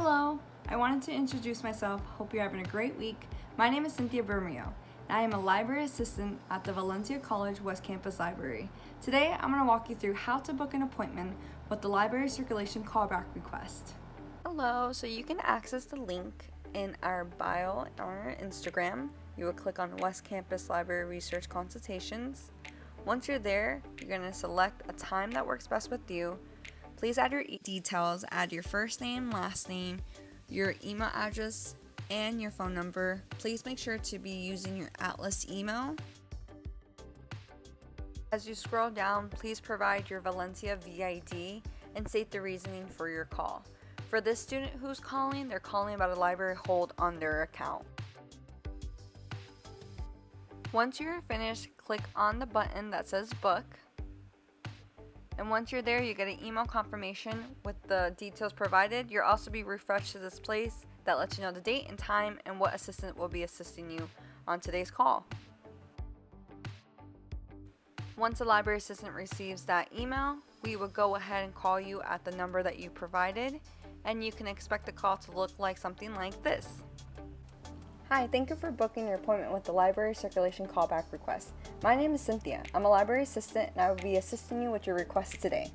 Hello, I wanted to introduce myself. Hope you're having a great week. My name is Cynthia Bermeo, and I am a library assistant at the Valencia West Campus Library. Today, I'm going to walk you through how to book an appointment with the library circulation callback request. Hello, so you can access the link in our bio on our Instagram. You will click on West Campus Library Research Consultations. Once you're there, you're going to select a time that works best with you. Please add your details, add your first name, last name, your email address, and your phone number. Please make sure to be using your Atlas email. As you scroll down, please provide your Valencia VID and state the reasoning for your call. For this student who's calling, they're calling about a library hold on their account. Once you're finished, click on the button that says book. And once you're there, you get an email confirmation with the details provided. You'll also be refreshed to this place that lets you know the date and time and what assistant will be assisting you on today's call. Once the library assistant receives that email, we will go ahead and call you at the number that you provided, and you can expect the call to look like something like this. Hi, thank you for booking your appointment with the library circulation callback request. My name is Cynthia. I'm a library assistant and I will be assisting you with your request today.